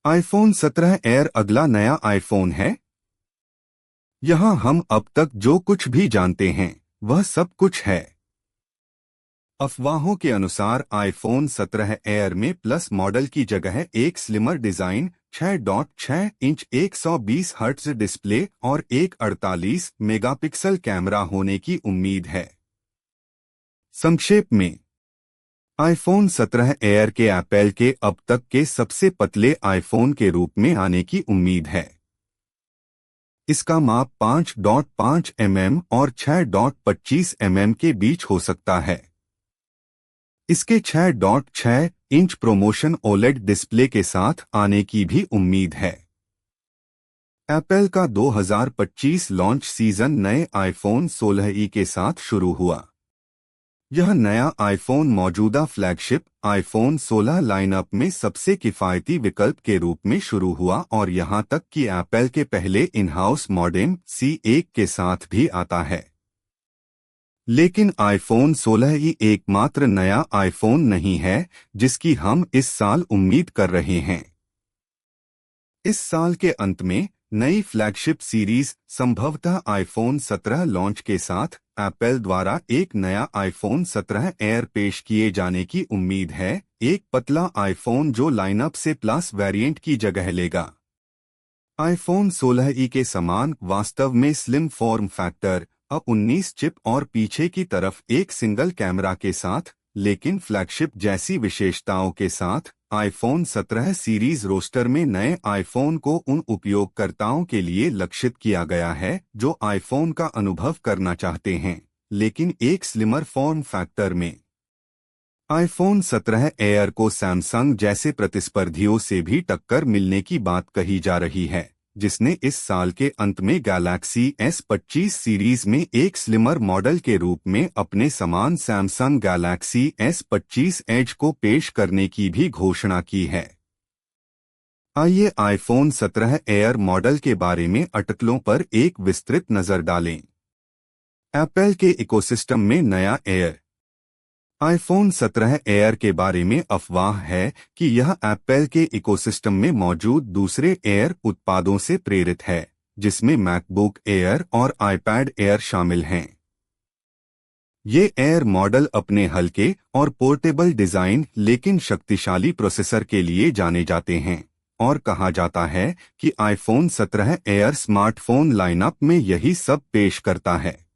IPhone 17 air अगला नया iPhone है। यहाँ हम अब तक जो कुछ भी जानते हैं वह सब कुछ है। अफवाहों के अनुसार आईफोन 17 एयर में प्लस मॉडल की जगह एक slimmer design, 6.6 inch 120 hertz display और एक 48 मेगापिक्सल कैमरा होने की उम्मीद है। संक्षेप में, आईफोन 17 एयर के एप्पल के अब तक के सबसे पतले आईफोन के रूप में आने की उम्मीद है। इसका माप 5.5 mm और 6.25 mm के बीच हो सकता है। इसके 6.6 इंच प्रोमोशन ओलेड डिस्प्ले के साथ आने की भी उम्मीद है। एप्पल का 2025 लॉन्च सीजन नए आईफोन 16 के साथ शुरू हुआ। यह नया आईफोन मौजूदा फ्लैगशिप आईफोन 16 लाइनअप में सबसे किफायती विकल्प के रूप में शुरू हुआ और यहां तक कि एप्पल के पहले इन हाउस मॉडेम C1 के साथ भी आता है। लेकिन आईफोन 16 ही एकमात्र नया आईफोन नहीं है जिसकी हम इस साल उम्मीद कर रहे हैं। इस साल के अंत में नई फ्लैगशिप सीरीज संभवतः आईफोन 17 लॉन्च के साथ एप्पल द्वारा एक नया आईफोन 17 एयर पेश किए जाने की उम्मीद है, एक पतला आईफोन जो लाइनअप से प्लस वेरिएंट की जगह लेगा। आईफोन 16 के समान वास्तव में slim form factor, A19 chip और पीछे की तरफ एक सिंगल कैमरा के साथ, लेकिन फ्लैगशिप जैसी विशेषताओं के साथ आईफोन 17 सीरीज रोस्टर में नए आईफोन को उन उपयोगकर्ताओं के लिए लक्षित किया गया है जो आईफोन का अनुभव करना चाहते हैं, लेकिन एक स्लिमर फॉर्म फैक्टर में। आईफोन 17 एयर को सैमसंग जैसे प्रतिस्पर्धियों से भी टक्कर मिलने की बात कही जा रही है, जिसने इस साल के अंत में गैलेक्सी S25 सीरीज में एक स्लिमर मॉडल के रूप में अपने समान सैमसंग गैलेक्सी S25 एज को पेश करने की भी घोषणा की है। आइए आईफोन 17 एयर मॉडल के बारे में अटकलों पर एक विस्तृत नजर डालें। एप्पल के इकोसिस्टम में नया एयर। आईफोन 17 एयर के बारे में अफवाह है कि यह एप्पल के इकोसिस्टम में मौजूद दूसरे एयर उत्पादों से प्रेरित है, जिसमें मैकबुक एयर और आईपैड एयर शामिल हैं। ये एयर मॉडल अपने हल्के और पोर्टेबल डिजाइन लेकिन शक्तिशाली प्रोसेसर के लिए जाने जाते हैं, और कहा जाता है कि आईफोन 17 एयर स्मार्टफोन लाइनअप में यही सब पेश करता है।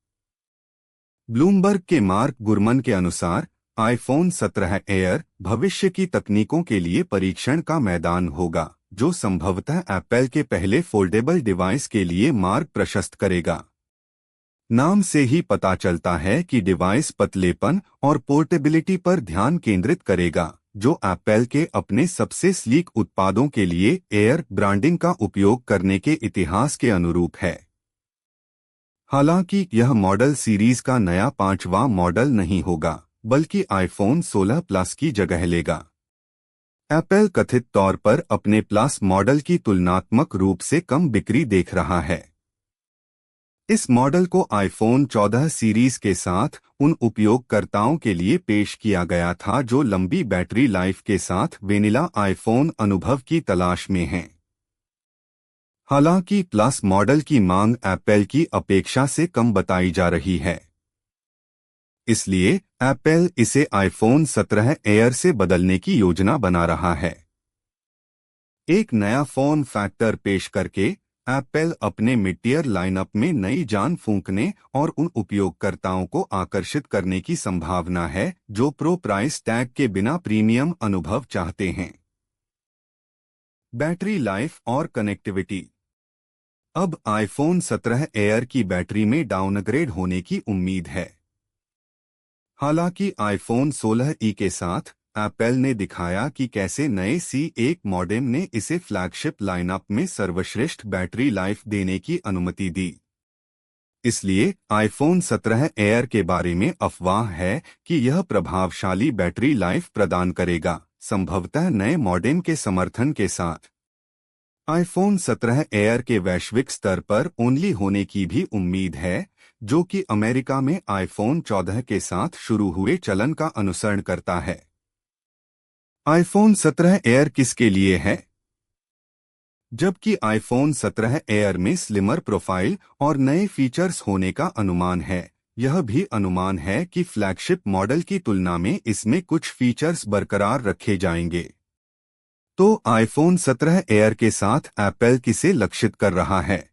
ब्लूमबर्ग के मार्क गुरमन के अनुसार आईफोन 17 एयर भविष्य की तकनीकों के लिए परीक्षण का मैदान होगा, जो संभवतः एप्पल के पहले फोल्डेबल डिवाइस के लिए मार्ग प्रशस्त करेगा। नाम से ही पता चलता है कि डिवाइस पतलेपन और पोर्टेबिलिटी पर ध्यान केंद्रित करेगा, जो एप्पल के अपने सबसे स्लीक उत्पादों के लिए एयर ब्रांडिंग का उपयोग करने के इतिहास के अनुरूप है। हालांकि यह मॉडल सीरीज का नया 5वां मॉडल नहीं होगा, बल्कि आईफोन 16 प्लस की जगह लेगा। एप्पल कथित तौर पर अपने प्लस मॉडल की तुलनात्मक रूप से कम बिक्री देख रहा है। इस मॉडल को आईफोन 14 सीरीज के साथ उन उपयोगकर्ताओं के लिए पेश किया गया था जो लंबी बैटरी लाइफ के साथ वेनिला आईफोन अनुभव की तलाश में हैं। हालांकि प्लस मॉडल की मांग एप्पल की अपेक्षा से कम बताई जा रही है, इसलिए एप्पल इसे आईफोन 17 एयर से बदलने की योजना बना रहा है। एक नया फॉर्म फैक्टर पेश करके एप्पल अपने मिड-टियर लाइनअप में नई जान फूंकने और उन उपयोगकर्ताओं को आकर्षित करने की संभावना है जो प्रो प्राइस टैग के बिना प्रीमियम अनुभव चाहते हैं। बैटरी लाइफ और कनेक्टिविटी। अब आईफोन 17 एयर की बैटरी में डाउनग्रेड होने की उम्मीद है। हालांकि आईफोन 16 के साथ एप्पल ने दिखाया कि कैसे नए C1 मॉडेम ने इसे फ्लैगशिप लाइनअप में सर्वश्रेष्ठ बैटरी लाइफ देने की अनुमति दी। इसलिए आईफोन 17 एयर के बारे में अफवाह है कि यह प्रभावशाली बैटरी लाइफ प्रदान करेगा, संभवतः नए मॉडेम के समर्थन के साथ। आईफोन 17 एयर के वैश्विक स्तर पर ओनली होने की भी उम्मीद है, जो कि अमेरिका में आईफोन 14 के साथ शुरू हुए चलन का अनुसरण करता है। आईफोन 17 एयर किसके लिए है? जबकि आईफोन 17 एयर में स्लिमर प्रोफाइल और नए फीचर्स होने का अनुमान है। यह भी अनुमान है कि फ्लैगशिप मॉडल की तुलना में इसमें कुछ फीचर्स बरकरार रखे जाएंगे। तो आईफोन 17 एयर के साथ एप्पल किसे लक्षित कर रहा है?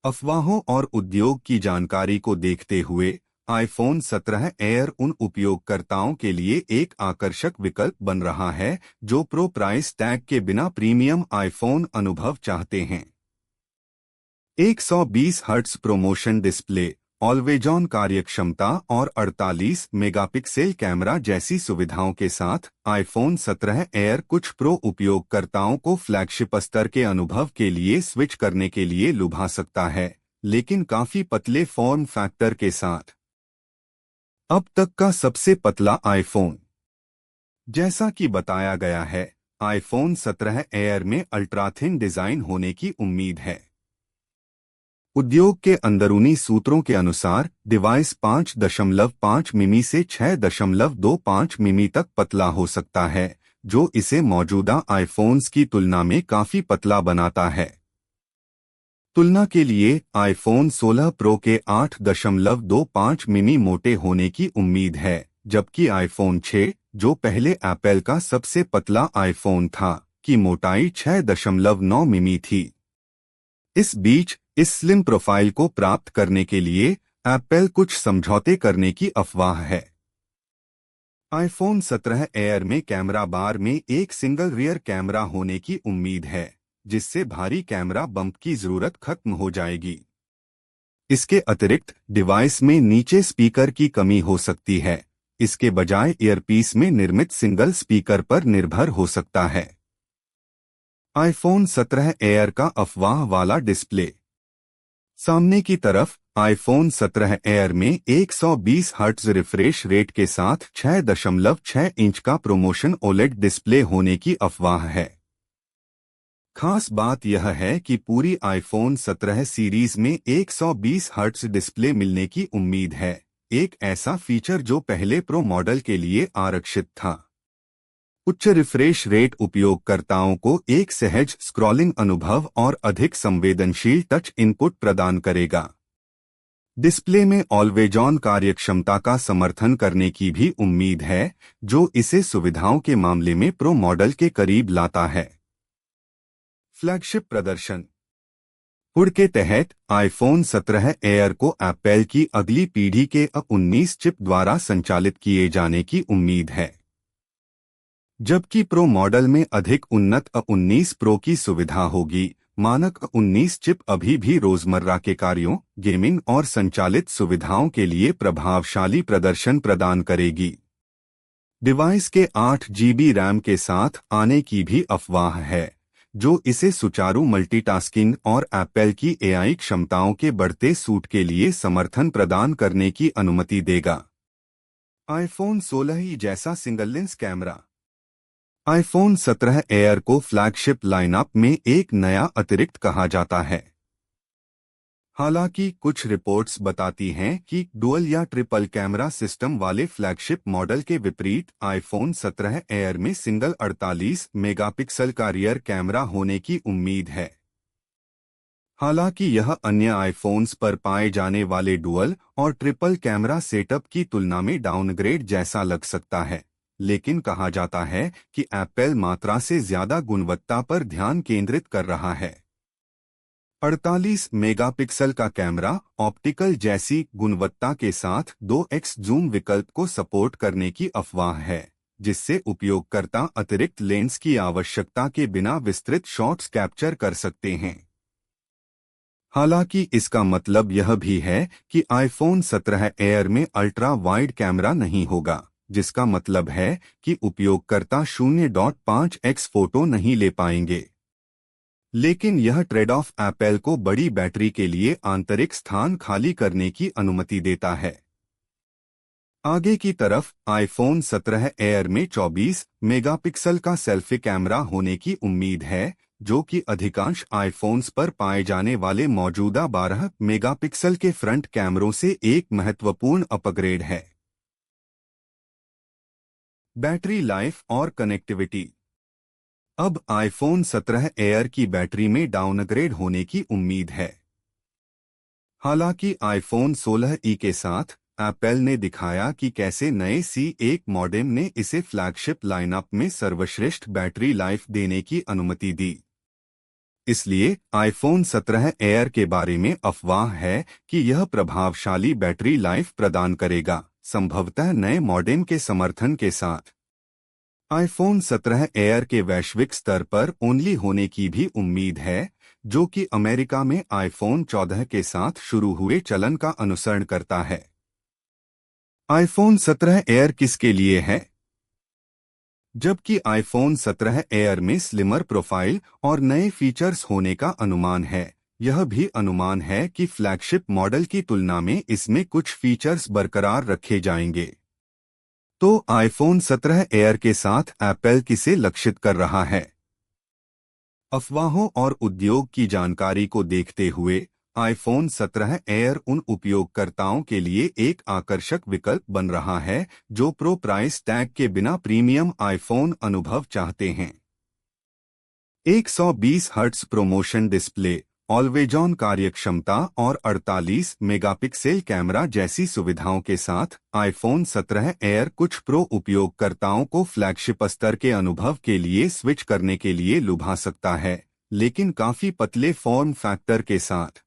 अफवाहों और उद्योग की जानकारी को देखते हुए आईफोन 17 एयर उन उपयोगकर्ताओं के लिए एक आकर्षक विकल्प बन रहा है जो प्रो प्राइस टैग के बिना प्रीमियम आईफोन अनुभव चाहते हैं। 120 hertz promotion display, always on कार्यक्षमता और 48 मेगापिक्सल कैमरा जैसी सुविधाओं के साथ आईफोन 17 एयर कुछ प्रो उपयोगकर्ताओं को फ्लैगशिप स्तर के अनुभव के लिए स्विच करने के लिए लुभा सकता है, लेकिन काफी पतले फॉर्म फैक्टर के साथ। अब तक का सबसे पतला आईफोन। जैसा कि बताया गया है, आईफोन 17 एयर में अल्ट्राथिन डिजाइन होने की उम्मीद है। उद्योग के अंदरूनी सूत्रों के अनुसार डिवाइस 5.5 मिमी से 6.25 मिमी तक पतला हो सकता है, जो इसे मौजूदा आईफोन्स की तुलना में काफी पतला बनाता है। तुलना के लिए आईफोन 16 प्रो के 8.25 मिमी मोटे होने की उम्मीद है, जबकि आईफोन 6, जो पहले एप्पल का सबसे पतला आईफोन था, की मोटाई 6.9 मिमी थी। इस बीच इस स्लिम प्रोफाइल को प्राप्त करने के लिए एप्पल कुछ समझौते करने की अफवाह है। आईफोन 17 एयर में कैमरा बार में एक सिंगल रियर कैमरा होने की उम्मीद है, जिससे भारी कैमरा बम्प की जरूरत खत्म हो जाएगी। इसके अतिरिक्त डिवाइस में नीचे स्पीकर की कमी हो सकती है, इसके बजाय ईयरपीस में निर्मित सिंगल स्पीकर पर निर्भर हो सकता है। आईफोन 17 एयर का अफवाह वाला डिस्प्ले। सामने की तरफ आईफोन 17 एयर में 120 हर्ट्ज रिफ्रेश रेट के साथ 6.6 इंच का प्रोमोशन ओलेड डिस्प्ले होने की अफवाह है। खास बात यह है कि पूरी आईफोन 17 सीरीज में 120 हर्ट्ज डिस्प्ले मिलने की उम्मीद है, एक ऐसा फीचर जो पहले प्रो मॉडल के लिए आरक्षित था। उच्च रिफ्रेश रेट उपयोगकर्ताओं को एक सहज स्क्रॉलिंग अनुभव और अधिक संवेदनशील टच इनपुट प्रदान करेगा। डिस्प्ले में ऑलवेज ऑन कार्यक्षमता का समर्थन करने की भी उम्मीद है, जो इसे सुविधाओं के मामले में प्रो मॉडल के करीब लाता है। फ्लैगशिप प्रदर्शन। हुड के तहत आईफोन 17 एयर को एप्पल की अगली पीढ़ी के A19 चिप द्वारा संचालित किए जाने की उम्मीद है, जबकि प्रो मॉडल में अधिक उन्नत A19 प्रो की सुविधा होगी। मानक A19 चिप अभी भी रोजमर्रा के कार्यों, गेमिंग और संचालित सुविधाओं के लिए प्रभावशाली प्रदर्शन प्रदान करेगी। डिवाइस के 8 GB रैम के साथ आने की भी अफवाह है, जो इसे सुचारू मल्टीटास्किंग और एप्पल की AI क्षमताओं के बढ़ते सूट के लिए समर्थन प्रदान करने की अनुमति देगा। आईफोन 16 ही जैसा single lens camera. IPhone 17 air को फ्लैगशिप लाइनअप में एक नया अतिरिक्त कहा जाता है। हालांकि कुछ रिपोर्ट्स बताती हैं कि डुअल या ट्रिपल कैमरा सिस्टम वाले फ्लैगशिप मॉडल के विपरीत आईफोन 17 एयर में सिंगल 48 मेगापिक्सल का रियर कैमरा होने की उम्मीद है। हालांकि यह अन्य आईफोन्स पर पाए जाने वाले डुअल और ट्रिपल कैमरा सेटअप की तुलना में डाउनग्रेड जैसा लग सकता है, लेकिन कहा जाता है कि एप्पल मात्रा से ज्यादा गुणवत्ता पर ध्यान केंद्रित कर रहा है। 48 मेगापिक्सल का कैमरा ऑप्टिकल जैसी गुणवत्ता के साथ 2x जूम विकल्प को सपोर्ट करने की अफवाह है, जिससे उपयोगकर्ता अतिरिक्त लेंस की आवश्यकता के बिना विस्तृत शॉट्स कैप्चर कर सकते हैं। हालांकि इसका मतलब यह भी है कि आईफोन 17 एयर में अल्ट्रा वाइड कैमरा नहीं होगा, जिसका मतलब है कि उपयोगकर्ता 0.5x फोटो नहीं ले पाएंगे। लेकिन यह ट्रेड ऑफ एप्पल को बड़ी बैटरी के लिए आंतरिक स्थान खाली करने की अनुमति देता है। आगे की तरफ आईफोन 17 एयर में 24 मेगापिक्सल का सेल्फी कैमरा होने की उम्मीद है, जो कि अधिकांश आईफोन्स पर पाए जाने वाले मौजूदा 12 मेगापिक्सल के फ्रंट कैमरों से एक महत्वपूर्ण अपग्रेड है। बैटरी लाइफ और कनेक्टिविटी। अब आईफोन 17 एयर की बैटरी में डाउनग्रेड होने की उम्मीद है। हालांकि आईफोन 16 के साथ एप्पल ने दिखाया कि कैसे नए C1 मॉडेम ने इसे फ्लैगशिप लाइनअप में सर्वश्रेष्ठ बैटरी लाइफ देने की अनुमति दी। इसलिए आईफोन 17 एयर के बारे में अफवाह है कि यह प्रभावशाली बैटरी लाइफ प्रदान करेगा, संभवतः नए मॉडेम के समर्थन के साथ। आईफोन 17 एयर के वैश्विक स्तर पर ओनली होने की भी उम्मीद है, जो कि अमेरिका में आईफोन 14 के साथ शुरू हुए चलन का अनुसरण करता है। आईफोन 17 एयर किसके लिए है? जबकि आईफोन 17 एयर में स्लिमर प्रोफाइल और नए फीचर्स होने का अनुमान है, यह भी अनुमान है कि फ्लैगशिप मॉडल की तुलना में इसमें कुछ फीचर्स बरकरार रखे जाएंगे। तो आईफोन 17 एयर के साथ एप्पल किसे लक्षित कर रहा है? अफवाहों और उद्योग की जानकारी को देखते हुए आईफोन 17 एयर उन उपयोगकर्ताओं के लिए एक आकर्षक विकल्प बन रहा है जो प्रो प्राइस टैग के बिना प्रीमियम आईफोन अनुभव चाहते हैं। 120 hertz promotion display, always on कार्यक्षमता और 48 मेगापिक्सल कैमरा जैसी सुविधाओं के साथ आईफोन 17 एयर कुछ प्रो उपयोगकर्ताओं को फ्लैगशिप स्तर के अनुभव के लिए स्विच करने के लिए लुभा सकता है, लेकिन काफी पतले फॉर्म फैक्टर के साथ।